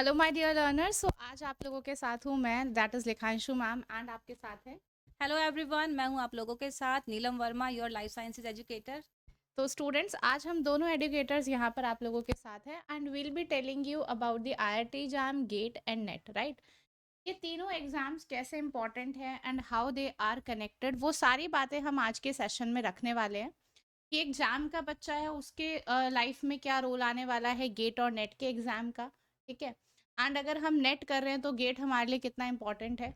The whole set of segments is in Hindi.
Hello my dear learners. So आज आप लोगों के साथ हूँ मैं, that is Likhanshu ma'am, and आपके साथ है। हेलो एवरीवन, मैं हूं आप लोगों के साथ Neelam Verma, your life sciences educator. तो स्टूडेंट्स, आज हम दोनों एजुकेटर्स यहाँ पर आप लोगों के साथ हैं and will be telling you about the IIT JAM, GATE and NET, right. ये तीनों एग्जाम्स कैसे इंपॉर्टेंट हैं and how they are connected, वो सारी बातें हम आज के सेशन में रखने वाले हैं कि एक जैम का बच्चा है उसके लाइफ में क्या रोल आने वाला है गेट और नेट के एग्ज़ाम का, ठीक है। एंड अगर हम नेट कर रहे हैं तो गेट हमारे लिए कितना इंपॉर्टेंट है,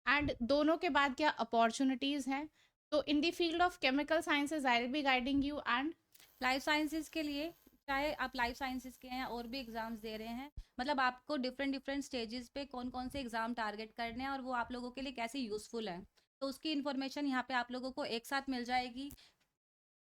एंड दोनों के बाद क्या अपॉर्चुनिटीज़ हैं। तो in the field of chemical sciences I will be guiding you and life sciences के लिए, चाहे आप लाइफ साइंसेज के हैं और भी एग्जाम्स दे रहे हैं, मतलब आपको डिफरेंट डिफरेंट स्टेजेस पे कौन कौन से एग्जाम टारगेट करने हैं और वो आप लोगों के लिए कैसे यूजफुल है, तो उसकी इन्फॉर्मेशन यहाँ पे आप लोगों को एक साथ मिल जाएगी।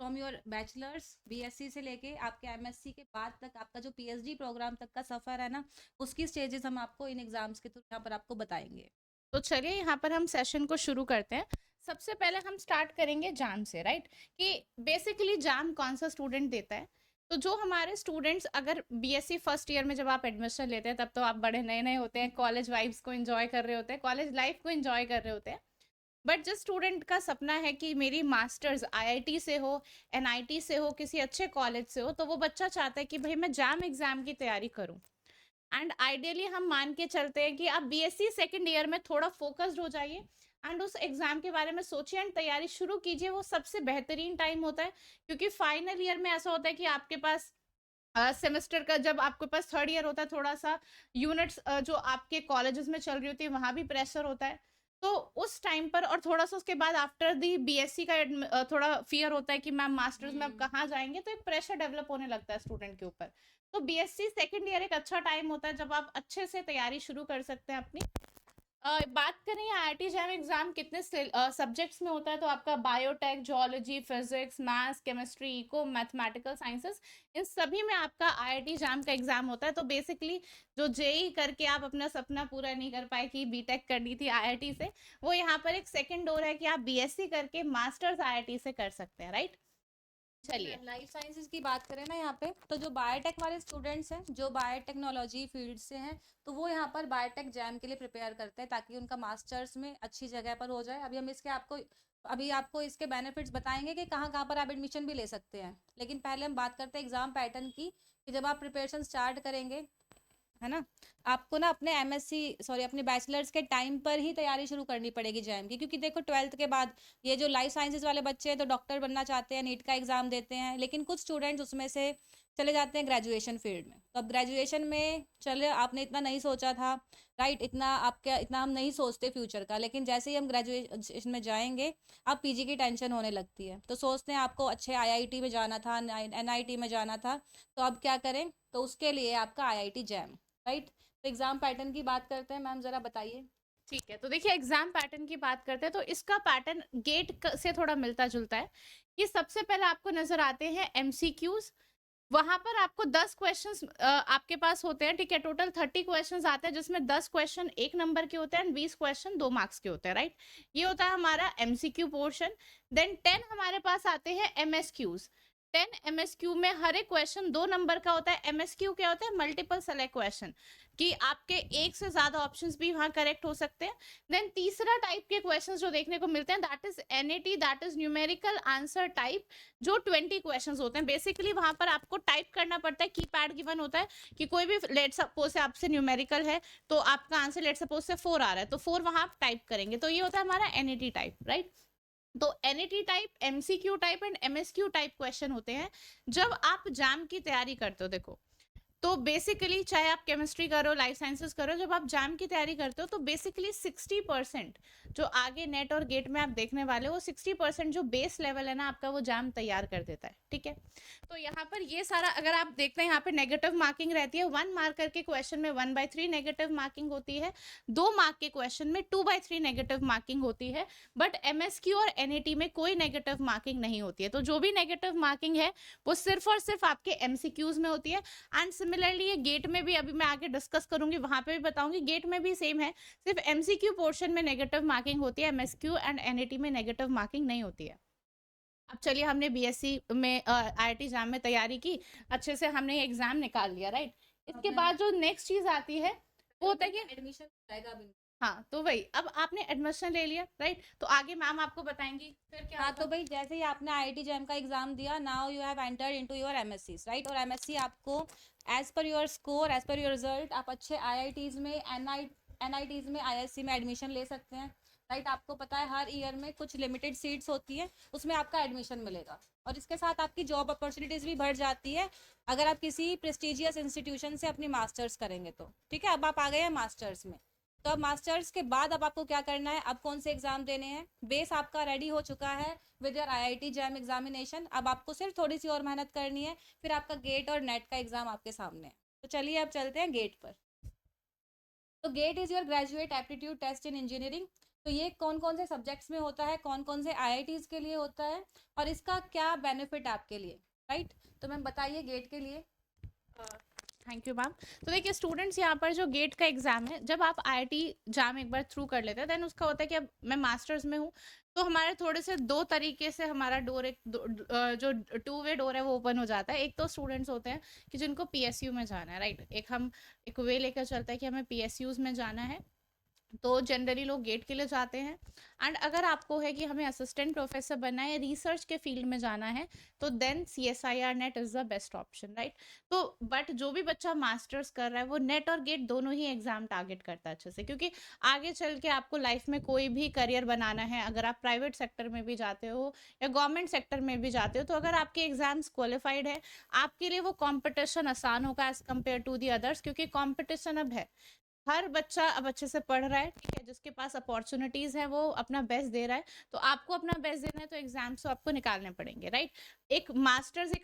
फ्रॉम योर बैचलर्स बीएससी से लेके आपके एमएससी के बाद तक आपका जो पीएचडी प्रोग्राम तक का सफ़र है ना, उसकी स्टेजेस हम आपको इन एग्जाम्स के थ्रू यहाँ पर आपको बताएंगे। तो चलिए यहाँ पर हम सेशन को शुरू करते हैं। सबसे पहले हम स्टार्ट करेंगे जाम से, राइट, कि बेसिकली जाम कौन सा स्टूडेंट देता है। तो जो हमारे स्टूडेंट्स अगर बीएससी फर्स्ट ईयर में जब आप एडमिशन लेते हैं तब तो आप बड़े नए नए होते हैं, कॉलेज वाइब्स को एंजॉय कर रहे होते हैं, कॉलेज लाइफ को एंजॉय कर रहे होते हैं। बट जिस स्टूडेंट का सपना है कि मेरी मास्टर्स आईआईटी से हो, एनआईटी से हो, किसी अच्छे कॉलेज से हो, तो वो बच्चा चाहता है कि भाई मैं जाम एग्जाम की तैयारी करूं। एंड आइडियली हम मान के चलते हैं कि आप बीएससी सेकंड ईयर में थोड़ा फोकस्ड हो जाइए एंड उस एग्जाम के बारे में सोचिए एंड तैयारी शुरू कीजिए। वो सबसे बेहतरीन टाइम होता है, क्योंकि फाइनल ईयर में ऐसा होता है कि आपके पास सेमेस्टर का, जब आपके पास थर्ड ईयर होता है, थोड़ा सा यूनिट्स जो आपके कॉलेजेस में चल रही होती है वहाँ भी प्रेशर होता है। तो उस टाइम पर और थोड़ा सा उसके बाद आफ्टर दी बीएससी का थोड़ा फियर होता है कि मैम मास्टर्स में अब हम्म। कहाँ जाएंगे, तो एक प्रेशर डेवलप होने लगता है स्टूडेंट के ऊपर। तो बीएससी सेकंड ईयर एक अच्छा टाइम होता है जब आप अच्छे से तैयारी शुरू कर सकते हैं अपनी। बात करें आईआईटी जैम एग्जाम कितने सब्जेक्ट्स में होता है, तो आपका biotech, zoology, physics, maths, chemistry, eco, mathematical sciences, इन सभी में आपका आईआईटी जैम का एग्जाम होता है। तो बेसिकली जो जेई करके आप अपना सपना पूरा नहीं कर पाए कि बीटेक करनी थी आईआईटी से, वो यहाँ पर एक सेकेंड डोर है कि आप बीएससी करके मास्टर्स आईआईटी से कर सकते हैं, राइट। चलिए। लाइफ साइंसेज की बात करें ना यहाँ पे, तो जो बायोटेक वाले स्टूडेंट्स हैं जो बायोटेक्नोलॉजी फील्ड से हैं, तो वो यहाँ पर बायोटेक जैम के लिए प्रिपेयर करते हैं ताकि उनका मास्टर्स में अच्छी जगह पर हो जाए। अभी आपको इसके बेनिफिट्स बताएंगे कि कहाँ कहाँ पर आप एडमिशन भी ले सकते हैं, लेकिन पहले हम बात करते हैं एग्जाम पैटर्न की, कि जब आप प्रिपरेशन स्टार्ट करेंगे, है ना, आपको ना अपने बैचलर्स के टाइम पर ही तैयारी शुरू करनी पड़ेगी जैम की, क्योंकि देखो ट्वेल्थ के बाद ये जो लाइफ साइंसेज वाले बच्चे हैं तो डॉक्टर बनना चाहते हैं, नीट का एग्जाम देते हैं, लेकिन कुछ स्टूडेंट्स उसमें से चले जाते हैं ग्रेजुएशन फील्ड में। तो अब ग्रेजुएशन में चले, आपने इतना नहीं सोचा था, राइट, इतना हम नहीं सोचते फ्यूचर का, लेकिन जैसे ही हम ग्रेजुएशन में जाएंगे, अब पीजी की टेंशन होने लगती है, तो सोचते हैं आपको अच्छे आईआईटी में जाना था, एनआईटी में जाना था, तो अब क्या करें, तो उसके लिए आपका आईआईटी जैम, राइट। तो एग्जाम पैटर्न की बात करते हैं, मैम जरा बताइए। ठीक है, तो देखिए एग्जाम पैटर्न की बात करते हैं तो इसका पैटर्न गेट से थोड़ा मिलता जुलता है। कि सबसे पहले आपको नजर आते हैं एमसीक्यूज। वहां पर आपको 10 क्वेश्चंस आपके पास होते हैं, ठीक है। टोटल 30 क्वेश्चंस आते हैं जिसमें 10 क्वेश्चन 1 नंबर के होते हैं एंड 20 क्वेश्चन 2 मार्क्स के होते हैं, राइट। ये होता है हमारा एमसीक्यू पोर्शन। देन 10 हमारे पास आते हैं एमएसक्यूज। 10 एमएसक्यू में हर एक क्वेश्चन 2 नंबर का होता है। एमएसक्यू क्या होता है? मल्टीपल सेलेक्ट क्वेश्चन, कि आपके एक से ज्यादा ऑप्शंस भी वहां करेक्ट हो सकते हैं। देन तीसरा टाइप के क्वेश्चंस जो देखने को मिलते हैं, that is NAT, that is numerical answer type, जो 20 क्वेश्चंस होते हैं। बेसिकली वहां पर आपको टाइप करना पड़ता है, कीपैड गिवन होता है कि कोई भी, लेट सपोज से आपसे न्यूमेरिकल है तो आपका आंसर लेट सपोज से 4 आ रहा है, तो 4 वहां आप टाइप करेंगे। तो ये होता है हमारा एनएटी टाइप, राइट। तो NET type, MCQ type and MSQ type question होते हैं जब आप जैम की तैयारी करते हो। देखो, तो बेसिकली चाहे आप केमिस्ट्री करो, लाइफ साइंसेस करो, जब आप जैम की तैयारी करते हो तो बेसिकली 60% जो आगे नेट और गेट में आप देखने वाले हो, 60% जो बेस लेवल है ना आपका, वो जैम तैयार कर देता है, ठीक है। तो यहाँ पर ये सारा अगर आप देखते हैं, यहाँ पे नेगेटिव मार्किंग रहती है। 1 मार्क के क्वेश्चन में 1/3 नेगेटिव मार्किंग होती है, 2 मार्क के क्वेश्चन में 2/3 नेगेटिव मार्किंग होती है। बट एमएसक्यू और एनईटी में कोई नेगेटिव मार्किंग नहीं होती है। तो जो भी नेगेटिव मार्किंग है वो सिर्फ और सिर्फ आपके एमसीक्यूज में होती है। एंड सिमिलरली ये गेट में भी, अभी मैं आगे डिस्कस करूंगी, वहां पे भी बताऊंगी, गेट में भी सेम है। सिर्फ एमसीक्यू पोर्शन में नेगेटिव मार्किंग होती है, एमएसक्यू एंड एनईटी में नेगेटिव मार्किंग नहीं होती है। अब चलिए, हमने बीएससी में आईआईटी एग्जाम में तैयारी की, अच्छे से हमने एग्जाम निकाल लिया, राइट। इसके बाद जो नेक्स्ट चीज आती है वो होता है कि एडमिशन जाएगा अभी। हाँ, तो वही अब आपने एडमिशन ले लिया, राइट, तो आगे मैम आपको बताएंगी फिर क्या हाँ होगा। तो भाई जैसे ही आपने आईआईटी जैम का एग्जाम दिया, now you have entered into your MSc, right. और एमएससी आपको as per your score, as per your result, आप अच्छे आईआईटीज में, एनआईटीज में, आईएससी में एडमिशन ले सकते हैं, राइट। आपको पता है हर ईयर में कुछ लिमिटेड सीट्स होती है, उसमें आपका एडमिशन मिलेगा। और इसके साथ आपकी जॉब अपॉर्चुनिटीज भी बढ़ जाती है अगर आप किसी प्रेस्टिजियस इंस्टीट्यूशन से अपनी मास्टर्स करेंगे तो। ठीक है, अब आप आ गए हैं मास्टर्स में। तो अब मास्टर्स के बाद अब आपको क्या करना है, अब कौन से एग्जाम देने हैं, बेस आपका रेडी हो चुका है with your IIT jam examination. अब आपको सिर्फ थोड़ी सी और मेहनत करनी है, फिर आपका गेट और नेट का एग्जाम आपके सामने है। तो चलिए अब चलते हैं गेट पर। तो GATE is your graduate aptitude test in engineering. तो ये कौन कौन से सब्जेक्ट्स में होता है, कौन कौन से आईआईटीज के लिए होता है, और इसका क्या बेनिफिट आपके लिए, राइट। तो मैम बताइए गेट के लिए। Thank you ma'am. तो देखिए स्टूडेंट्स, यहाँ पर जो गेट का एग्जाम है, जब आप आईआईटी जाम एक बार थ्रू कर लेते हैं, देन उसका होता है कि अब मैं मास्टर्स में हूँ, तो हमारे थोड़े से दो तरीके से हमारा डोर जो टू वे डोर है वो ओपन हो जाता है। एक तो स्टूडेंट्स होते हैं कि जिनको पीएसयू में जाना है, राइट, एक वे लेकर चलता है कि हमें पीएसयूज में जाना है, तो जनरली लोग गेट के लिए जाते हैं। एंड अगर आपको है कि हमें असिस्टेंट प्रोफेसर बनना है, रिसर्च के फील्ड में जाना है, तो then CSIR NET is the best option, right. तो बट जो भी बच्चा मास्टर्स कर रहा है वो नेट और गेट दोनों ही एग्जाम टारगेट करता है अच्छे से, क्योंकि आगे चल के आपको लाइफ में कोई भी करियर बनाना है, अगर आप प्राइवेट सेक्टर में भी जाते हो या गवर्नमेंट सेक्टर में भी जाते हो, तो अगर आपके एग्जाम्स क्वालिफाइड है, आपके लिए वो कॉम्पिटिशन आसान होगा as compare to the others, क्योंकि कॉम्पिटिशन अब है, हर बच्चा अब अच्छे से पढ़ रहा है, ठीक है, जिसके पास अपॉर्चुनिटीज है वो अपना बेस्ट दे रहा है, तो आपको अपना बेस्ट देना है, तो एग्जाम्स तो आपको निकालने पड़ेंगे, राइट। एक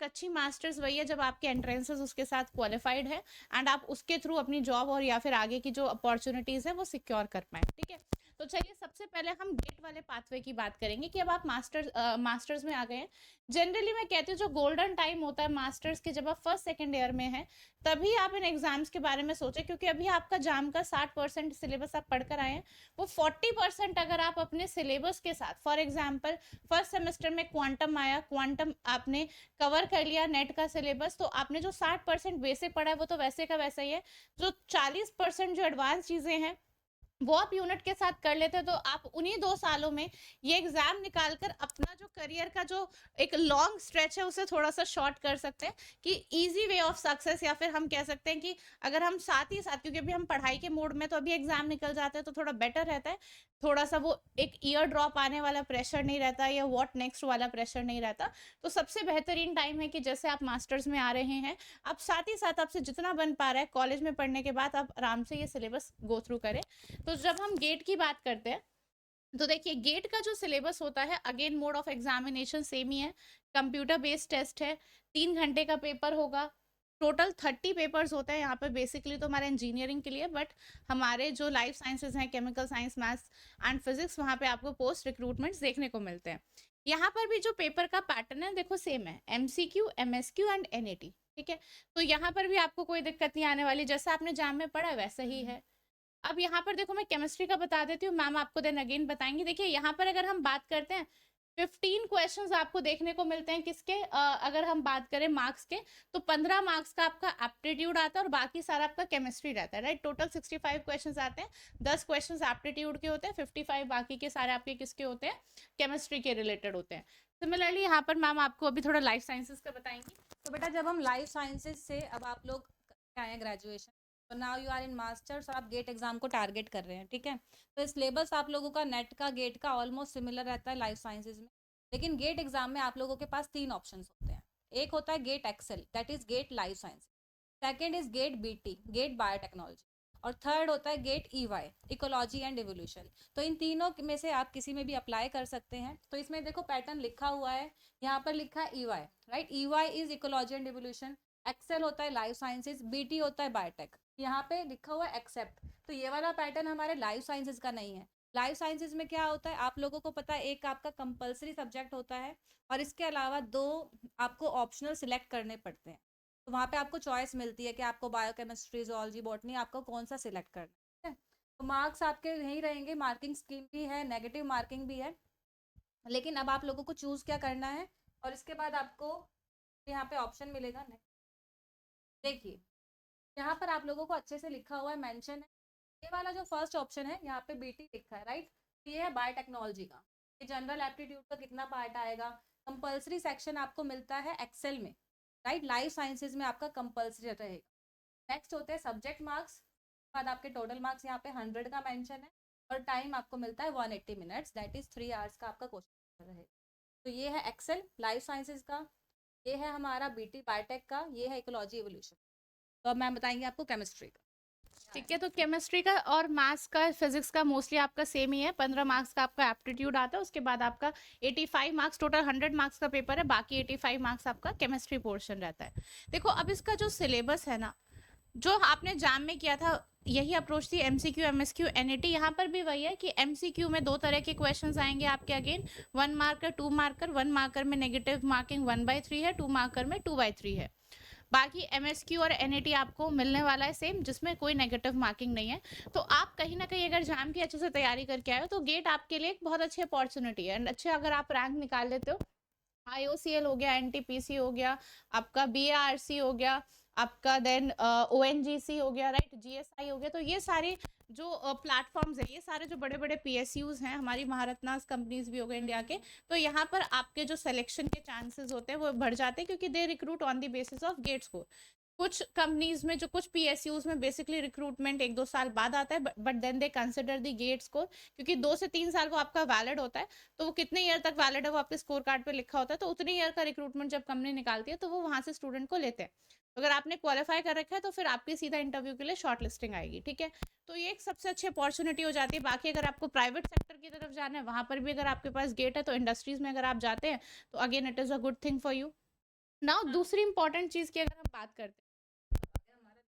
अच्छी मास्टर्स वही है जब आपके एंट्रेंसेस उसके साथ क्वालिफाइड है, एंड आप उसके थ्रू अपनी जॉब और या फिर आगे की जो अपॉर्चुनिटीज है वो सिक्योर कर पाए, ठीक है। तो चलिए सबसे पहले हम गेट वाले पाथवे की बात करेंगे कि अब आप मास्टर्स में आ गए हैं। जनरली मैं कहती हूँ जो गोल्डन टाइम होता है मास्टर्स के, जब आप फर्स्ट सेकेंड ईयर में है, तभी आप इन एग्जाम्स के बारे में सोचें, क्योंकि अभी आपका जाम का 60% सिलेबस आप पढ़कर आए हैं, वो 40% अगर आप अपने सिलेबस के साथ, फॉर एग्जाम्पल फर्स्ट सेमेस्टर में क्वांटम आया, क्वांटम आपने कवर कर लिया नेट का सिलेबस, तो आपने जो 60% बेसिक पढ़ा है वो तो वैसे का वैसा ही है। जो 40% जो एडवांस चीजें हैं वो आप यूनिट के साथ कर लेते हैं, तो आप उन्हीं 2 सालों में ये एग्जाम निकालकर अपना जो करियर का जो एक लॉन्ग स्ट्रेच है उसे थोड़ा सा शॉर्ट कर सकते हैं, कि इजी वे ऑफ सक्सेस, या फिर हम कह सकते हैं कि अगर हम साथ ही साथ, क्योंकि अभी हम पढ़ाई के मोड में, तो अभी एग्जाम निकल जाते हैं तो थोड़ा बेटर रहता है, थोड़ा सा वो एक ईयर ड्रॉप आने वाला प्रेशर नहीं रहता, या व्हाट नेक्स्ट वाला प्रेशर नहीं रहता। तो सबसे बेहतरीन टाइम है कि जैसे आप मास्टर्स में आ रहे हैं, आप साथ ही साथ आपसे जितना बन पा रहा है कॉलेज में पढ़ने के बाद आप आराम से ये सिलेबस गो थ्रू करें। तो जब हम गेट की बात करते हैं, तो देखिए गेट का जो सिलेबस होता है, again mode of examination same ही है, कंप्यूटर बेस्ड टेस्ट है, 3 घंटे का पेपर होगा, टोटल 30 पेपर्स होते हैं यहाँ पे, बेसिकली तो हमारे इंजीनियरिंग के लिए, बट हमारे जो लाइफ साइंसेज हैं, chemical science, maths and physics, वहाँ पे आपको पोस्ट रिक्रूटमेंट्स देखने को मिलते हैं। यहाँ पर भी जो पेपर का पैटर्न है देखो सेम है, MCQ, MSQ एंड NAT, ठीक है। तो यहाँ पर भी आपको कोई दिक्कत नहीं आने वाली, जैसा आपने जाम में पढ़ा वैसा ही है। अब यहाँ पर देखो मैं केमिस्ट्री का बता देती हूँ, मैम आपको देन अगेन बताएंगी। देखिए यहाँ पर अगर हम बात करते हैं, 15 क्वेश्चंस आपको देखने को मिलते हैं किसके, अगर हम बात करें मार्क्स के, तो 15 मार्क्स का आपका एप्टीट्यूड आता है और बाकी सारा आपका केमिस्ट्री रहता है, राइट। टोटल 65 क्वेश्चंस आते हैं, 10 क्वेश्चंस एप्टीट्यूड के होते हैं, 55 बाकी के सारे आपके किसके होते हैं, केमिस्ट्री के रिलेटेड होते हैं। सिमिलरली यहाँ पर मैम आपको अभी थोड़ा लाइफ साइंसेज का बताएंगी। तो बेटा जब हम लाइफ साइंसेज से अब आप लोग आए हैं ग्रेजुएशन, तो now you are in masters और आप गेट एग्जाम को टारगेट कर रहे हैं, ठीक है। तो सिलेबस आप लोगों का नेट का गेट का ऑलमोस्ट सिमिलर रहता है लाइफ साइंसेज में, लेकिन गेट एग्जाम में आप लोगों के पास 3 ऑप्शंस होते हैं। एक होता है GATE XL, that is GATE life science. Second is GATE BT, GATE biotechnology. और थर्ड होता है GATE EY, ecology and evolution. तो इन तीनों में से आप किसी में भी अप्लाई कर सकते हैं। तो इसमें देखो पैटर्न लिखा हुआ है, यहाँ पर लिखा है EY, right. EY is ecology and evolution, XL होता है लाइफ साइंसेज, BT होता है बायोटेक, यहाँ पे लिखा हुआ है एक्सेप्ट। तो ये वाला पैटर्न हमारे लाइफ साइंसेज का नहीं है। लाइफ साइंसेज में क्या होता है, आप लोगों को पता है, एक आपका कंपलसरी सब्जेक्ट होता है और इसके अलावा 2 आपको ऑप्शनल सिलेक्ट करने पड़ते हैं। तो वहाँ पे आपको चॉइस मिलती है कि आपको बायोकेमिस्ट्री, जोलॉजी, बॉटनी, आपको कौन सा सिलेक्ट करना है। तो मार्क्स आपके यहीं रहेंगे, मार्किंग स्कीम भी है, नेगेटिव मार्किंग भी है, लेकिन अब आप लोगों को चूज क्या करना है। और इसके बाद आपको यहाँ पे ऑप्शन मिलेगा, देखिए यहाँ पर आप लोगों को अच्छे से लिखा हुआ है, मेंशन है। ये वाला जो फर्स्ट ऑप्शन है यहाँ पे बीटी लिखा है, राइट। ये है बायोटेक्नोलॉजी का। ये जनरल एप्टीट्यूड का कितना पार्ट आएगा? कंपलसरी सेक्शन आपको मिलता है एक्सेल में, राइट। लाइफ साइंसेज में आपका कंपलसरी रहेगा। नेक्स्ट होते हैं सब्जेक्ट मार्क्स। बाद आपके टोटल मार्क्स यहाँ पे 100 का मेंशन है और टाइम आपको मिलता है 180 मिनट्स, दैट इज 3 आवर्स का आपका क्वेश्चन रहेगा। तो ये है एक्सेल लाइफ साइंसेज का, ये है हमारा बीटी बायोटेक का, ये है इकोलॉजी एवोल्यूशन। तो अब मैम बताएंगे आपको केमिस्ट्री का। ठीक है, तो केमिस्ट्री का और मैथ्स का, फिजिक्स का मोस्टली आपका सेम ही है। 15 मार्क्स का आपका एप्टीट्यूड आता है, उसके बाद आपका 85 मार्क्स, टोटल 100 मार्क्स का पेपर है, बाकी 85 मार्क्स आपका केमिस्ट्री पोर्शन रहता है। देखो अब इसका जो सिलेबस है ना, जो आपने जाम में किया था, यही अप्रोच थी, एमसीक्यू, एमएसक्यू, एनईटी। यहाँ पर भी वही है कि एमसीक्यू में 2 तरह के क्वेश्चंस आएंगे आपके, अगेन 1 मार्कर, 2 मार्कर। 1 मार्कर में नेगेटिव मार्किंग 1/3 है, 2 मार्कर में 2/3 है। बाकी एमएसक्यू और एनईटी आपको मिलने वाला है सेम, जिसमें कोई नेगेटिव मार्किंग नहीं है। तो आप कहीं ना कहीं अगर जाम की अच्छे से तैयारी करके आए हो तो गेट आपके लिए एक बहुत अच्छी अपॉर्चुनिटी है। अच्छे अगर आप रैंक निकाल लेते हो, आईओसीएल हो गया, एनटीपीसी हो गया, आपका बीएआरसी हो गया, आपका देन ओएनजीसी हो गया, राइट, जीएसआई हो गया, तो ये सारे जो प्लेटफॉर्म्स है, ये सारे जो बड़े बड़े पीएसयूज हैं, हमारी महारत्नास कंपनीज भी हो गए इंडिया के, तो यहाँ पर आपके जो सिलेक्शन के चांसेस होते हैं वो बढ़ जाते हैं, क्योंकि they recruit on the basis of GATE score. कुछ कंपनीज में, जो कुछ पीएसयूज में बेसिकली रिक्रूटमेंट 1-2 साल बाद आता है, but then they consider the GATE score, क्योंकि 2 से 3 साल को आपका वैलिड होता है, तो वो कितने ईयर तक वैलिड है वो आपके स्कोर कार्ड पे लिखा होता है, तो उतने ईयर का रिक्रूटमेंट जब कंपनी निकालती है तो वो वहां से स्टूडेंट को लेते हैं। अगर आपने क्वालिफाई कर रखा है तो फिर आपकी सीधा इंटरव्यू के लिए शॉर्ट लिस्टिंग आएगी, ठीक है। तो ये एक सबसे अच्छी अपॉर्चुनिटी हो जाती है। बाकी अगर आपको प्राइवेट सेक्टर की तरफ जाना है, वहां पर भी अगर आपके पास गेट है, तो इंडस्ट्रीज में अगर आप जाते हैं तो again it is a good thing for you. Now दूसरी इंपॉर्टेंट चीज की अगर हम बात करते हैं,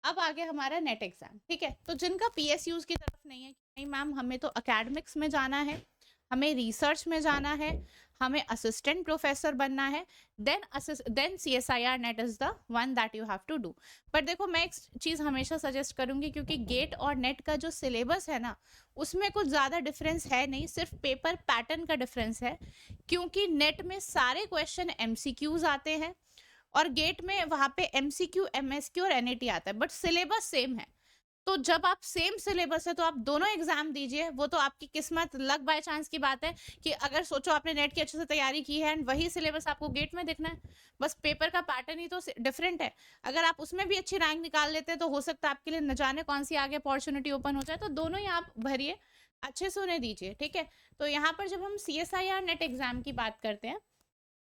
अब आगे हमारा नेट एग्जाम, ठीक है। तो जिनका पीएसयूज की तरफ नहीं है कि नहीं मैम हमें तो एकेडमिक्स में जाना है, हमें रिसर्च में जाना है, हमें असिस्टेंट प्रोफेसर बनना है, then CSIR NET is the one that you have to do. पर देखो मैं एक चीज़ हमेशा सजेस्ट करूंगी, क्योंकि गेट और नेट का जो सिलेबस है ना, उसमें कुछ ज़्यादा डिफरेंस है नहीं, सिर्फ पेपर पैटर्न का डिफरेंस है। क्योंकि नेट में सारे क्वेश्चन एमसीक्यूज आते हैं और गेट में वहां पे एमसीक्यू, एमएसक्यू और एनईटी आता है, बट सिलेबस सेम है। तो जब आप सेम सिलेबस है तो आप दोनों एग्जाम दीजिए, वो तो आपकी किस्मत, लक, बाय चांस की बात है कि अगर सोचो आपने नेट की अच्छे से तैयारी की है एंड वही सिलेबस आपको गेट में देखना है, बस पेपर का पैटर्न ही तो डिफरेंट है। अगर आप उसमें भी अच्छी रैंक निकाल लेते हैं तो हो सकता है आपके लिए न जाने कौन सी आगे अपॉर्चुनिटी ओपन हो जाए। तो दोनों ही आप भरिए, अच्छे से उन्हें दीजिए, ठीक है। तो यहाँ पर जब हम सीएसआईआर नेट एग्जाम की बात करते हैं,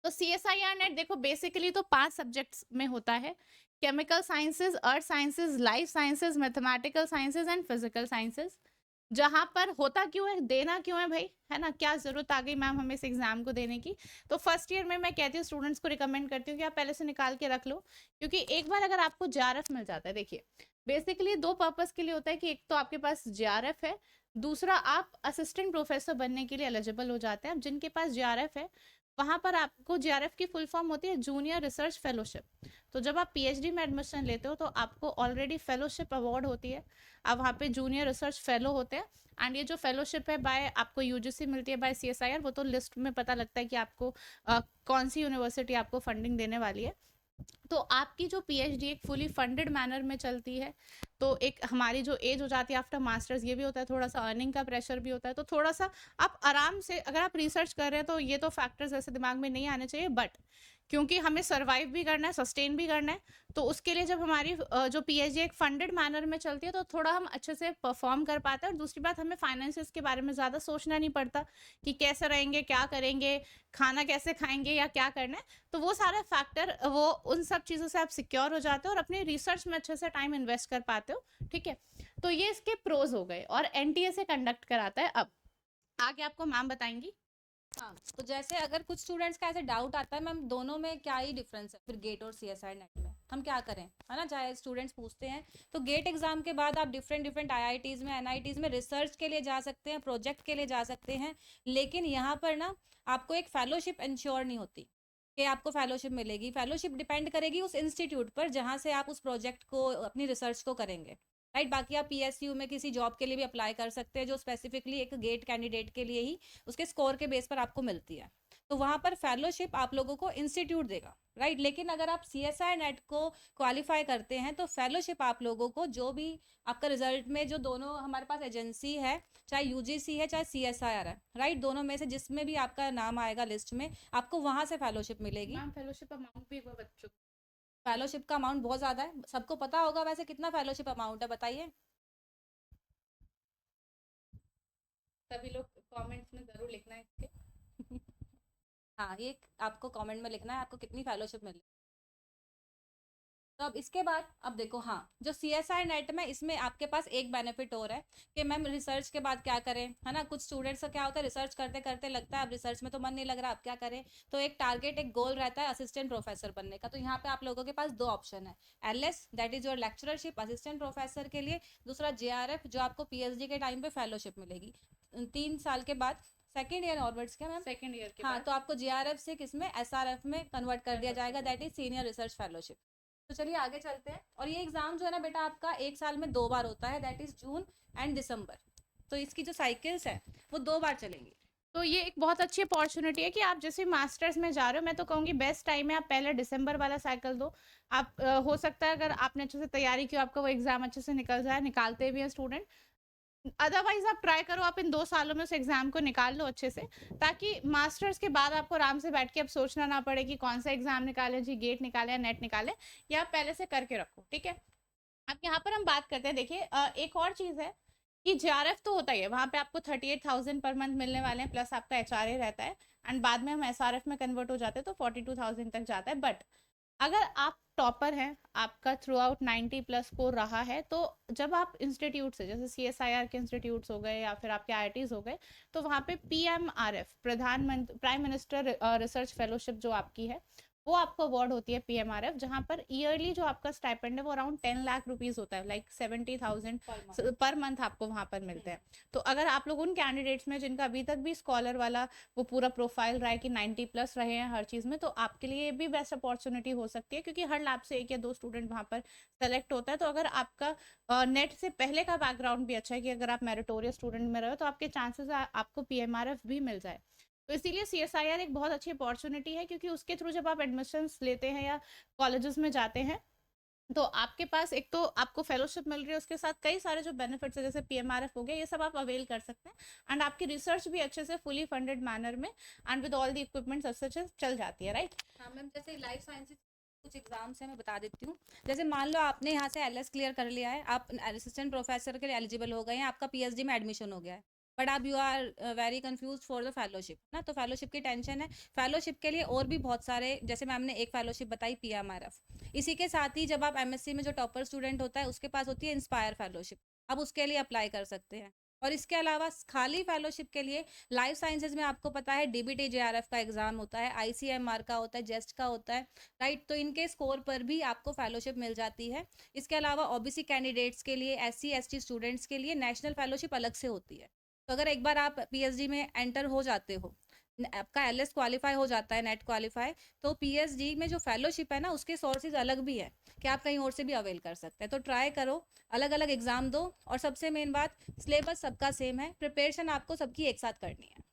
तो सीएसआईआर नेट देखो बेसिकली तो 5 सब्जेक्ट्स में होता है, chemical sciences, earth sciences, life sciences, mathematical sciences and physical sciences. जहां पर होता क्यों है, देना क्यों है भाई, है ना, क्या जरूरत आ गई मैम हमें इस एग्जाम को देने की। तो फर्स्ट ईयर में मैं कहती हूँ स्टूडेंट्स को रिकमेंड करती हूँ कि आप पहले से निकाल के रख लो, क्योंकि एक बार अगर आपको जेआरएफ मिल जाता है, देखिए बेसिकली 2 पर्पस के लिए होता है कि एक तो आपके पास जेआरएफ है, दूसरा आप असिस्टेंट प्रोफेसर बनने के लिए एलिजिबल हो जाते हैं। अब जिनके पास जेआरएफ है वहां पर आपको, जेआरएफ की फुल फॉर्म होती है जूनियर रिसर्च फेलोशिप। तो जब आप पीएचडी में एडमिशन लेते हो तो आपको ऑलरेडी फेलोशिप अवार्ड होती है, आप वहाँ पे जूनियर रिसर्च फेलो होते हैं। एंड ये जो फेलोशिप है बाय आपको यूजीसी मिलती है, बाय सीएसआईआर, वो तो लिस्ट में पता लगता है कि आपको कौन सी यूनिवर्सिटी आपको फंडिंग देने वाली है। तो आपकी जो पीएचडी एक फुली फंडेड मैनर में चलती है। तो एक हमारी जो एज हो जाती है आफ्टर मास्टर्स, ये भी होता है, थोड़ा सा अर्निंग का प्रेशर भी होता है, तो थोड़ा सा आप आराम से, अगर आप रिसर्च कर रहे हैं तो ये तो फैक्टर्स ऐसे दिमाग में नहीं आने चाहिए, बट क्योंकि हमें सर्वाइव भी करना है, सस्टेन भी करना है, तो उसके लिए जब हमारी जो पीएचडी एक फंडेड मैनर में चलती है तो थोड़ा हम अच्छे से परफॉर्म कर पाते हैं। और दूसरी बात, हमें फाइनेंसिस के बारे में ज़्यादा सोचना नहीं पड़ता कि कैसे रहेंगे, क्या करेंगे, खाना कैसे खाएंगे या क्या करना है। तो वो सारे फैक्टर, वो उन सब चीज़ों से आप सिक्योर हो जाते हो और अपनी रिसर्च में अच्छे से टाइम इन्वेस्ट कर पाते हो, ठीक है। तो ये इसके प्रोज हो गए, और एनटीए से कंडक्ट कराता है। अब आगे आपको मैम बताएंगी। हाँ, तो जैसे अगर कुछ स्टूडेंट्स का ऐसे डाउट आता है मैम दोनों में क्या ही डिफरेंस है फिर गेट और सीएसआर नेट में, हम क्या करें, है ना, चाहे स्टूडेंट्स पूछते हैं। तो गेट एग्जाम के बाद आप डिफरेंट डिफरेंट आईआईटीज में, एनआईटीज में रिसर्च के लिए जा सकते हैं, प्रोजेक्ट के लिए जा सकते हैं, लेकिन यहाँ पर ना आपको एक फेलोशिप इंश्योर नहीं होती कि आपको फेलोशिप मिलेगी। फेलोशिप डिपेंड करेगी उस इंस्टीट्यूट पर जहाँ से आप उस प्रोजेक्ट को, अपनी रिसर्च को करेंगे, राइट। बाकी आप पीएसयू में किसी जॉब के लिए भी अप्लाई कर सकते हैं जो स्पेसिफिकली एक गेट कैंडिडेट के लिए ही उसके स्कोर के बेस पर आपको मिलती है। तो वहाँ पर फेलोशिप आप लोगों को इंस्टीट्यूट देगा, राइट। लेकिन अगर आप CSI नेट को क्वालिफाई करते हैं तो फेलोशिप आप लोगों को जो भी आपका रिजल्ट में जो दोनों हमारे पास एजेंसी है, चाहे UGC है चाहे CSIR है, राइट, दोनों में से जिसमें भी आपका नाम आएगा लिस्ट में, आपको वहां से फेलोशिप मिलेगी। मैम फेलोशिप अमाउंट भी एक बार बच्चों फेलोशिप का अमाउंट बहुत ज्यादा है, सबको पता होगा वैसे कितना फेलोशिप अमाउंट है, बताइए। सभी लोग कमेंट्स में जरूर लिखना है इसके। हाँ, ये आपको कमेंट में लिखना है आपको कितनी फेलोशिप मिली। तो अब इसके बाद अब देखो, हाँ, जो CSI नेट में इसमें आपके पास एक बेनिफिट और है कि मैम रिसर्च के बाद क्या करें, है ना। कुछ स्टूडेंट्स का क्या होता है, रिसर्च करते करते लगता है अब रिसर्च में तो मन नहीं लग रहा, अब क्या करें। तो एक टारगेट, एक गोल रहता है असिस्टेंट प्रोफेसर बनने का। तो यहाँ पे आप लोगों के पास दो ऑप्शन है, LS that is your lectureship assistant professor के लिए, दूसरा JRF जो आपको PhD के टाइम पे फेलोशिप मिलेगी 3 साल के बाद, सेकेंड ईयर ऑनवर्ड्स क्या मैम, सेकंड ईयर के हाँ। बाद तो आपको JRF से किसमें, SRF में कन्वर्ट कर दिया जाएगा, that is senior research fellowship. तो चलिए आगे चलते हैं। और ये एग्जाम जो है ना बेटा आपका 1 साल में 2 बार होता है, दैट इज जून एंड दिसंबर। तो इसकी जो साइकिल्स है वो 2 बार चलेंगी। तो ये एक बहुत अच्छी अपॉर्चुनिटी है कि आप जैसे मास्टर्स में जा रहे हो, मैं तो कहूँगी बेस्ट टाइम है, आप पहले दिसंबर वाला साइकिल दो। आप हो सकता है अगर आपने अच्छे से तैयारी की, आपका वो एग्जाम अच्छे से निकल जाए, निकालते भी हैं स्टूडेंट। अदरवाइज आप ट्राई करो, आप इन 2 सालों में उस एग्जाम को निकाल लो अच्छे से, ताकि मास्टर्स के बाद आपको आराम से बैठ के अब सोचना ना पड़े कि कौन सा एग्जाम निकाले जी, गेट निकाले या नेट निकाले, या आप पहले से करके रखो, ठीक है। अब यहाँ पर हम बात करते हैं, देखिए एक और चीज़ है कि JRF तो होता ही है, वहाँ पे आपको 38,000 पर मंथ मिलने वाले हैं, प्लस आपका HRA रहता है, एंड बाद में हम SRF में कन्वर्ट हो जाते हैं तो 42,000 तक जाता है। बट अगर आप टॉपर हैं, आपका थ्रू आउट 90 प्लस स्कोर रहा है, तो जब आप इंस्टीट्यूट से, जैसे CSIR के इंस्टीट्यूट्स हो गए या फिर आपके IITs हो गए, तो वहाँ पे PMRF, प्रधानमंत्री प्राइम मिनिस्टर रिसर्च फेलोशिप जो आपकी है, वो आपको अवार्ड होती है PMRF, जहाँ पर ईयरली जो आपका स्टाइपेंड है वो अराउंड 10 लाख रुपीज होता है, लाइक 70,000 पर मंथ आपको वहाँ पर मिलते हैं। तो अगर आप लोग उन कैंडिडेट्स में जिनका अभी तक भी स्कॉलर वाला वो पूरा प्रोफाइल रहा है कि 90 प्लस रहे हैं हर चीज़ में, तो आपके लिए भी बेस्ट अपॉर्चुनिटी हो सकती है, क्योंकि हर लैब से 1 या 2 स्टूडेंट वहाँ पर सेलेक्ट होता है। तो अगर आपका नेट से पहले का बैकग्राउंड भी अच्छा है कि अगर आप मेरिटोरियस स्टूडेंट में रहे, तो आपके चांसेस आपको PMRF भी मिल जाए। तो इसीलिए CSIR एक बहुत अच्छी अपॉर्चुनिटी है, क्योंकि उसके थ्रू जब आप एडमिशन्स लेते हैं या कॉलेजेस में जाते हैं, तो आपके पास एक तो आपको फेलोशिप मिल रही है, उसके साथ कई सारे जो बेनिफिट्स है जैसे PMRF हो गया, ये सब आप अवेल कर सकते हैं, एंड आपकी रिसर्च भी अच्छे से फुली फंडेड मैनर में and with all the equipments अच्छे चल जाती है, राइट। हाँ मैम, जैसे लाइफ साइंसेज कुछ एग्जाम्स हैं मैं बता देती हूँ। जैसे मान लो आपने यहाँ से LS क्लियर कर लिया है, आप असिस्टेंट प्रोफेसर के लिए एलिजिबल हो गए हैं, आपका PhD में एडमिशन हो गया है, बट आप you are very confuse for the fellowship ना। तो फेलोशिप की टेंशन है। फेलोशिप के लिए और भी बहुत सारे, जैसे मैम ने एक फेलोशिप बताई PMRF, इसी के साथ ही जब आप MSc में जो टॉपर स्टूडेंट होता है उसके पास होती है इंस्पायर फेलोशिप, आप उसके लिए अप्लाई कर सकते हैं। और इसके अलावा खाली फेलोशिप के लिए लाइफ साइंसेज में आपको पता है DBT JRF का एग्जाम होता है, ICMR का होता है, जेस्ट का होता है, राइट। तो इनके स्कोर पर भी आपको फेलोशिप मिल जाती है। इसके अलावा OBC कैंडिडेट्स के लिए, SC ST स्टूडेंट्स के लिए नेशनल फेलोशिप अलग से होती है। तो अगर एक बार आप PhD में एंटर हो जाते हो, आपका LS क्वालिफाई हो जाता है, नेट क्वालिफाई, तो PhD में जो फेलोशिप है ना उसके सोर्सेज अलग भी है कि आप कहीं और से भी अवेल कर सकते हैं। तो ट्राई करो, अलग अलग एग्जाम दो, और सबसे मेन बात, सिलेबस सबका सेम है, प्रिपरेशन आपको सबकी एक साथ करनी है।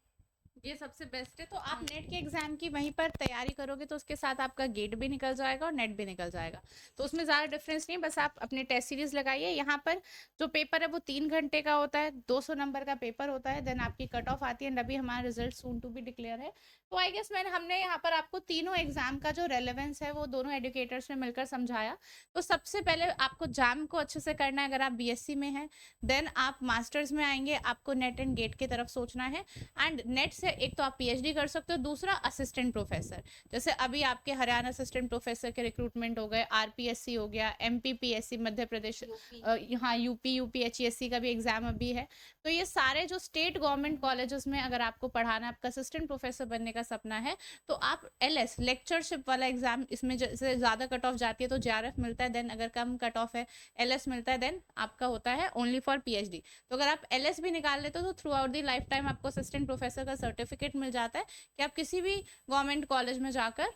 ये सबसे बेस्ट है। तो आप नेट के एग्जाम की वहीं पर तैयारी करोगे तो उसके साथ आपका गेट भी निकल जाएगा और नेट भी निकल जाएगा, तो उसमें ज़्यादा डिफरेंस नहीं। बस आप अपने टेस्ट सीरीज लगाइए। यहाँ पर जो पेपर है वो 3 घंटे का होता है, 200 नंबर का पेपर होता है, देन आपकी कट ऑफ आती है, अभी हमारा result soon to be declare है। तो आई गेस हमने यहाँ पर आपको तीनों एग्जाम का जो रेलेवेंस है वो दोनों एडुकेटर्स ने मिलकर समझाया। तो सबसे पहले आपको जैम को अच्छे से करना है अगर आप BSc में हैं, देन आप मास्टर्स में आएंगे, आपको नेट एंड गेट की तरफ सोचना है, एंड नेट से एक तो आप PhD कर सकते हो, दूसरा असिस्टेंट प्रोफेसर, जैसे अभी आपके हरियाणा असिस्टेंट प्रोफेसर के रिक्रूटमेंट हो गए, RPSC हो गया, MPPSC मध्य प्रदेश, हाँ UP HESC का भी एग्जाम अभी है। तो ये सारे जो स्टेट गवर्नमेंट कॉलेजेस में अगर आपको पढ़ाना, आपका असिस्टेंट प्रोफेसर बनने का सपना है, तो आप LS लेक्चरशिप वाला एग्जाम, इसमें जैसे ज़्यादा कट ऑफ जाती है तो JRF मिलता है, देन अगर कम कट ऑफ है LS मिलता है, देन आपका होता है ओनली फॉर PhD। तो अगर आप LS भी निकाल लेते हो तो through out the life time आपको असिस्टेंट प्रोफेसर का सर्टिफिकेट मिल जाता है कि आप किसी भी गवर्नमेंट कॉलेज में जाकर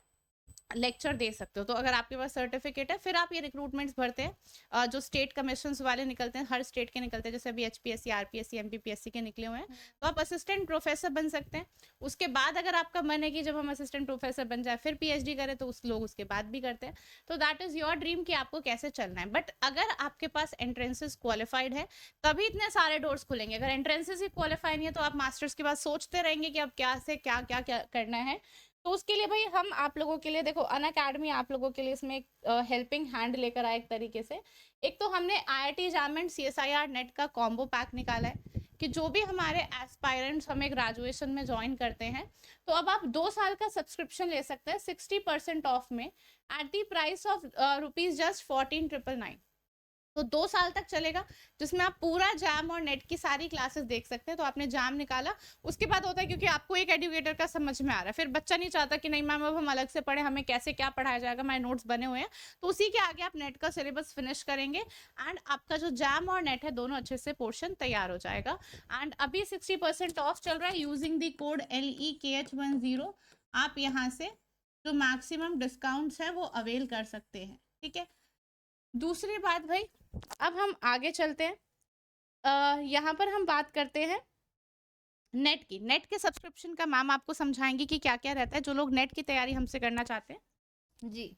लेक्चर दे सकते हो। तो अगर आपके पास सर्टिफिकेट है फिर आप ये रिक्रूटमेंट्स भरते हैं, जो स्टेट कमीशंस वाले निकलते हैं, हर स्टेट के निकलते हैं, जैसे अभी एचपीएससी, आरपीएससी, एमपीपीएससी के निकले हुए हैं, तो आप असिस्टेंट प्रोफेसर बन सकते हैं। उसके बाद अगर आपका मन है कि जब हम असिस्टेंट प्रोफेसर बन जाए फिर पीएचडी करें, तो उस लोग उसके बाद भी करते हैं। तो दैट इज योर ड्रीम कि आपको कैसे चलना है। बट अगर आपके पास एंट्रेंसेस क्वालिफाइड है तभी इतने सारे डोर्स खुलेंगे। अगर एंट्रेंसेस ही क्वालिफाई नहीं है तो आप मास्टर्स के बाद सोचते रहेंगे कि अब क्या से क्या क्या क्या करना है। तो उसके लिए भाई हम आप लोगों के लिए देखो अनअकैडमी आप लोगों के लिए इसमें एक हेल्पिंग हैंड लेकर आए एक तरीके से। एक तो हमने IIT exam and CSIR net का कॉम्बो पैक निकाला है कि जो भी हमारे एस्पायरेंट्स हमें ग्रेजुएशन में ज्वाइन करते हैं तो अब आप 2 साल का सब्सक्रिप्शन ले सकते हैं 60% ऑफ में at the price of rupees just 14,999। तो 2 साल तक चलेगा, जिसमें आप पूरा जैम और नेट की सारी क्लासेस देख सकते हैं। तो आपने जैम निकाला, उसके बाद होता है क्योंकि आपको एक एजुकेटर का समझ में आ रहा है, फिर बच्चा नहीं चाहता कि नहीं मैम अब हम अलग से पढ़े, हमें कैसे क्या पढ़ाया जाएगा, हमारे नोट्स बने हुए हैं। तो उसी के आगे आप नेट का सिलेबस फिनिश करेंगे एंड आपका जो जैम और नेट है दोनों अच्छे से पोर्शन तैयार हो जाएगा। एंड अभी 60% ऑफ चल रहा है यूजिंग द कोड LEKH10। आप यहाँ से जो मैक्सिमम डिस्काउंट्स है वो अवेल कर सकते हैं, ठीक है। दूसरी बात भाई, अब हम आगे चलते हैं। यहाँ पर हम बात करते हैं नेट की। नेट के सब्सक्रिप्शन का मैम आपको समझाएंगे कि क्या क्या रहता है, जो लोग नेट की तैयारी हमसे करना चाहते हैं। जी,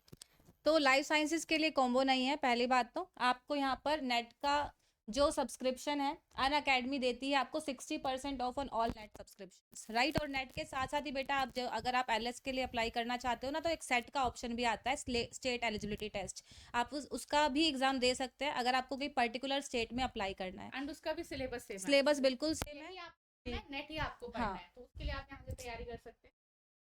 तो लाइफ साइंसेज के लिए कॉम्बो नहीं है। पहली बात तो आपको यहाँ पर नेट का जो सब्सक्रिप्शन है अनअकैडमी देती है आपको 60% of on all net subscriptions, right. और नेट के साथ साथ ही बेटा आप अगर आप एलएस के लिए अप्लाई करना चाहते हो ना, तो एक सेट का ऑप्शन भी आता है, स्टेट एलिजिबिलिटी टेस्ट। आप उसका भी एग्जाम दे सकते हैं अगर आपको कोई पर्टिकुलर स्टेट में अप्लाई करना है। एंड उसका भी सिलेबस सेम है, सिलेबस बिल्कुल सेम है। नेट ही आपको पढ़ना हाँ, है, तो उसके लिए आप यहाँ से तैयारी कर सकते हैं।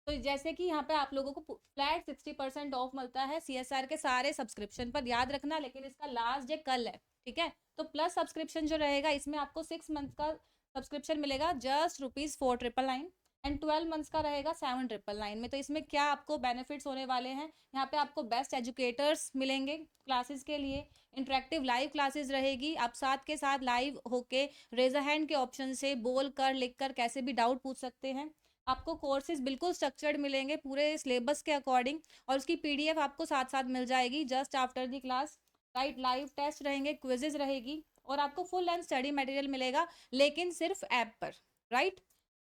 तो जैसे कि यहाँ पे आप लोगों को फ्लैट 60% ऑफ मिलता है सीएसआर के सारे सब्सक्रिप्शन पर, याद रखना। लेकिन इसका लास्ट डे कल है, ठीक है। तो प्लस सब्सक्रिप्शन जो रहेगा इसमें आपको 6 मंथ का सब्सक्रिप्शन मिलेगा जस्ट ₹4,999 एंड 12 मंथ्स का रहेगा 7,999 में। तो इसमें क्या आपको बेनिफिट्स होने वाले हैं, यहाँ पे आपको बेस्ट एजुकेटर्स मिलेंगे क्लासेस के लिए, इंटरेक्टिव लाइव क्लासेस रहेगी, आप साथ के साथ लाइव होके रेज अ हैंड के ऑप्शन से बोल कर लिख कर कैसे भी डाउट पूछ सकते हैं। आपको कोर्सेज बिल्कुल स्ट्रक्चर्ड मिलेंगे पूरे सिलेबस के अकॉर्डिंग, और उसकी पीडीएफ आपको साथ साथ मिल जाएगी just after the class, right. Live test रहेंगे, क्विजेज रहेगी, और आपको फुल लेंथ स्टडी मटेरियल मिलेगा, लेकिन सिर्फ ऐप पर, राइट।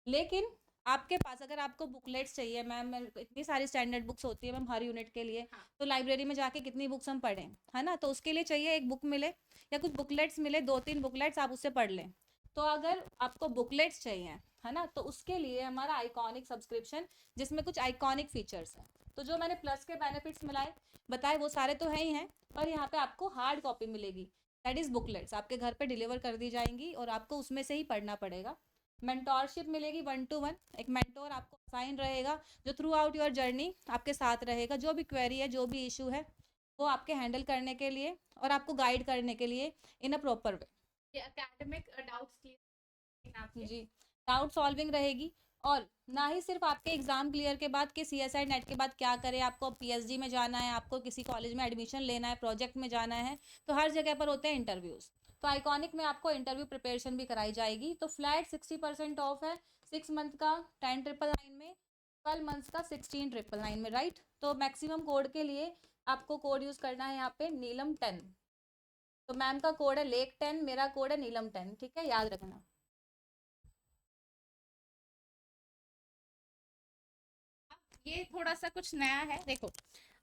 लेकिन आपके पास अगर आपको बुकलेट्स चाहिए, मैम इतनी सारी स्टैंडर्ड बुक्स होती है मैम हर यूनिट के लिए, हाँ। तो लाइब्रेरी में जाके कितनी बुक्स हम पढ़ें, है ना। तो उसके लिए चाहिए एक बुक मिले या कुछ बुकलेट्स मिले, 2-3 बुकलेट्स आप उससे पढ़ लें। तो अगर आपको बुकलेट्स चाहिए, है ना, तो उसके लिए हमारा आइकॉनिक सब्सक्रिप्शन, जिसमें कुछ आइकॉनिक फीचर्स हैं। तो जो मैंने प्लस के बेनिफिट्स बताए वो सारे तो है ही हैं, पर यहाँ पे आपको हार्ड कॉपी मिलेगी, दैट इज बुकलेट्स आपके घर पे डिलीवर कर दी जाएंगी और आपको उसमें से ही पढ़ना पड़ेगा। मेंटोरशिप मिलेगी 1 to 1, एक मेंटोर आपको असाइन रहेगा जो थ्रू आउट योर जर्नी आपके साथ रहेगा, जो भी क्वेरी है, जो भी इशू है, वो आपके हैंडल करने के लिए और आपको गाइड करने के लिए इन अ प्रॉपर वे। ये एकेडमिक डाउट्स क्लियर जी, डाउट सॉल्विंग रहेगी। और ना ही सिर्फ आपके एग्जाम क्लियर के बाद कि सीएसआई नेट के बाद क्या करें, आपको पीएचडी में जाना है, आपको किसी कॉलेज में एडमिशन लेना है, प्रोजेक्ट में जाना है, तो हर जगह पर होते हैं इंटरव्यूज। तो आइकॉनिक में आपको इंटरव्यू प्रिपरेशन भी कराई जाएगी। तो फ्लैट 60% ऑफ है, 6 मंथ का 10,999 में, 12 मंथ्स का 16,999 में, राइट। तो मैक्सिमम कोड के लिए आपको कोड यूज करना है यहाँ पे नीलम 10। तो मैम का कोड है लेक 10, मेरा कोड है नीलम 10, ठीक है, याद रखना। ये थोड़ा सा कुछ नया है। देखो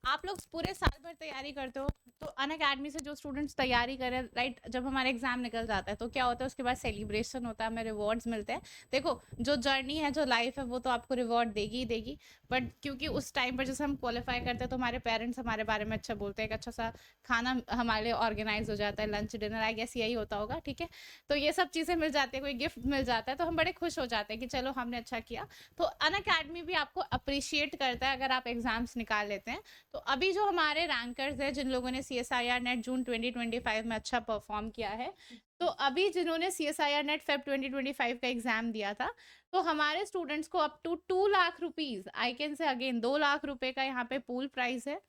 आप लोग पूरे साल भर तैयारी करते हो, तो अनअकैडमी से जो स्टूडेंट्स तैयारी करें, राइट, जब हमारा एग्जाम निकल जाता है तो क्या होता है, उसके बाद सेलिब्रेशन होता है, हमें रिवॉर्ड्स मिलते हैं। देखो जो जर्नी है, जो लाइफ है, वो तो आपको रिवॉर्ड देगी ही देगी, बट क्योंकि उस टाइम पर जैसे हम क्वालिफाई करते हैं तो हमारे पेरेंट्स हमारे बारे में अच्छा बोलते हैं, एक अच्छा सा खाना हमारे लिए ऑर्गेनाइज हो जाता है, लंच डिनर, आई गेस यही होता होगा, ठीक है। तो ये सब चीज़ें मिल जाती है, कोई गिफ्ट मिल जाता है, तो हम बड़े खुश हो जाते हैं कि चलो हमने अच्छा किया। तो अनअकैडमी भी आपको अप्रिशिएट करता है अगर आप एग्जाम्स निकाल लेते हैं। तो अभी जो हमारे रैंकर्स हैं, जिन लोगों ने CSIR नेट जून 2025 में अच्छा परफॉर्म किया है, तो अभी जिन्होंने CSIR नेट फेब 2025 का एग्जाम दिया था, तो हमारे स्टूडेंट्स को up to 2 lakh rupees, I can say again 2 lakh रुपए का यहाँ पे पूल प्राइस है।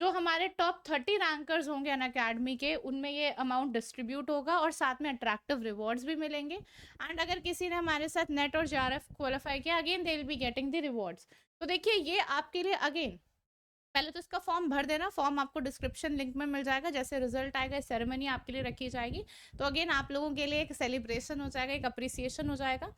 जो हमारे टॉप 30 रैंकर्स होंगे अनअकैडमी के, उनमें ये अमाउंट डिस्ट्रीब्यूट होगा और साथ में अट्रैक्टिव रिवॉर्ड्स भी मिलेंगे। एंड अगर किसी ने हमारे साथ नेट और JRF क्वालिफाई किया, again they will be getting the rewards. तो देखिए ये आपके लिए अगेन पहले तो इसका फॉर्म भर देना, फॉर्म आपको डिस्क्रिप्शन लिंक में मिल जाएगा। जैसे रिजल्ट आएगा सेरेमनी आपके लिए रखी जाएगी, तो अगेन आप लोगों के लिए एक सेलिब्रेशन हो जाएगा, एक अप्रिसिएशन हो जाएगा।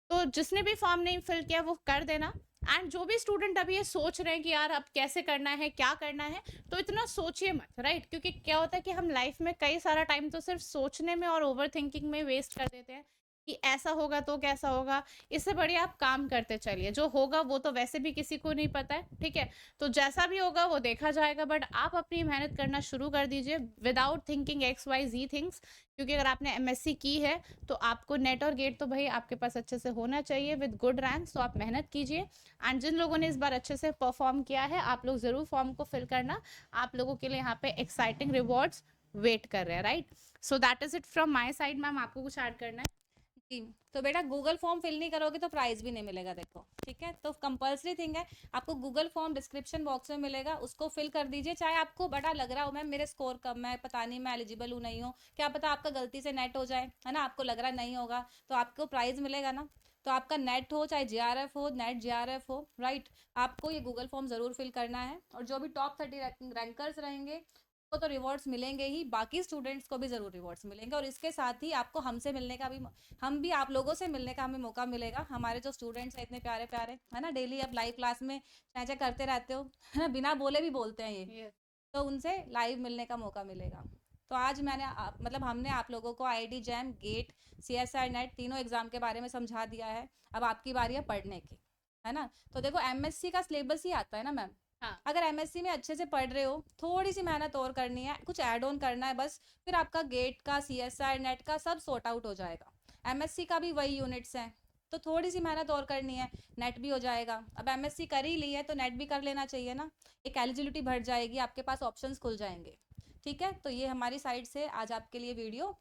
तो जिसने भी फॉर्म नहीं फिल किया वो कर देना। एंड जो भी स्टूडेंट अभी ये सोच रहे हैं कि यार अब कैसे करना है, क्या करना है, तो इतना सोचिए मत, राइट? क्योंकि क्या होता है कि हम लाइफ में कई सारा टाइम तो सिर्फ सोचने में और ओवर थिंकिंग में वेस्ट कर देते हैं कि ऐसा होगा तो कैसा होगा। इससे बढ़िया आप काम करते चलिए, जो होगा वो तो वैसे भी किसी को नहीं पता है, ठीक है? तो जैसा भी होगा वो देखा जाएगा, बट आप अपनी मेहनत करना शुरू कर दीजिए विदाउट थिंकिंग XYZ थिंग्स। क्योंकि अगर आपने MSc की है तो आपको नेट और गेट तो भाई आपके पास अच्छे से होना चाहिए विद गुड रैंक, तो आप मेहनत कीजिए। एंड जिन लोगों ने इस बार अच्छे से परफॉर्म किया है, आप लोग ज़रूर फॉर्म को फिल करना। आप लोगों के लिए यहाँ पे एक्साइटिंग रिवॉर्ड्स वेट कर रहे हैं, right? So that is it from my side. Ma'am आपको कुछ ऐड करना है? जी, तो बेटा गूगल फॉर्म फिल नहीं करोगे तो प्राइज भी नहीं मिलेगा, देखो, ठीक है? तो कंपलसरी थिंग है, आपको गूगल फॉर्म डिस्क्रिप्शन बॉक्स में मिलेगा, उसको फिल कर दीजिए। चाहे आपको बड़ा लग रहा हो मैम मेरे स्कोर कम है, पता नहीं मैं एलिजिबल हूँ नहीं हूँ, क्या पता आपका गलती से नेट हो जाए, है ना? आपको लग रहा नहीं होगा, तो आपको प्राइज मिलेगा ना। तो आपका नेट हो चाहे JRF हो, नेट JRF हो, राइट, आपको ये गूगल फॉर्म ज़रूर फिल करना है। और जो भी टॉप 30 रैंकर्स रहेंगे को तो रिवॉर्ड्स मिलेंगे ही, बाकी स्टूडेंट्स को भी ज़रूर रिवॉर्ड्स मिलेंगे। और इसके साथ ही आपको हमसे मिलने का भी, हम भी आप लोगों से मिलने का हमें मौका मिलेगा। हमारे जो स्टूडेंट्स हैं इतने प्यारे प्यारे, है ना, डेली अब लाइव क्लास में चाचा करते रहते हो, है ना, बिना बोले भी बोलते हैं ये, Yes. तो उनसे लाइव मिलने का मौका मिलेगा। तो आज मैंने मतलब हमने आप लोगों को IIT JAM, GATE, CSI NET तीनों एग्जाम के बारे में समझा दिया है। अब आपकी बारी है पढ़ने की, है ना? तो देखो MSc का सिलेबस ही आता है ना मैम। हाँ। अगर MSc में अच्छे से पढ़ रहे हो, थोड़ी सी मेहनत और करनी है, कुछ ऐड ऑन करना है बस, फिर आपका गेट का, CSI नेट का सब सॉर्ट आउट हो जाएगा। MSc का भी वही यूनिट्स हैं, तो थोड़ी सी मेहनत और करनी है, नेट भी हो जाएगा। अब MSc कर ही ली है तो नेट भी कर लेना चाहिए ना, एक एलिजिबिलिटी बढ़ जाएगी, आपके पास ऑप्शंस खुल जाएंगे, ठीक है? तो ये हमारी साइड से आज आपके लिए वीडियो।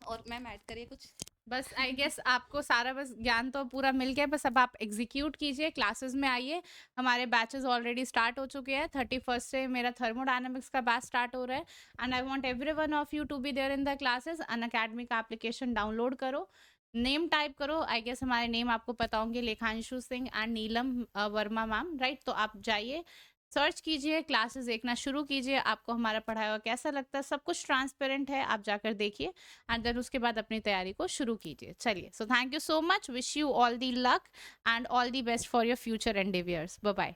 और मैम ऐड करिए कुछ। बस आई गेस आपको सारा बस ज्ञान तो पूरा मिल गया, बस अब आप एग्जीक्यूट कीजिए, क्लासेस में आइए। हमारे बैचेस ऑलरेडी स्टार्ट हो चुके हैं। 31 से मेरा थर्मोडायनामिक्स का बैच स्टार्ट हो रहा है and I want everyone of you to be there in the classes. Unacademy का एप्लीकेशन डाउनलोड करो, नेम टाइप करो। आई गेस हमारे नेम आपको पता होंगे, Lekhanshu Singh and Neelam Verma ma'am, right? तो आप जाइए, सर्च कीजिए, क्लासेस देखना शुरू कीजिए। आपको हमारा पढ़ाया हुआ कैसा लगता है, सब कुछ ट्रांसपेरेंट है, आप जाकर देखिए एंड देन उसके बाद अपनी तैयारी को शुरू कीजिए। चलिए, so thank you so much, wish you all the luck and all the best for your future endeavours. Bye bye.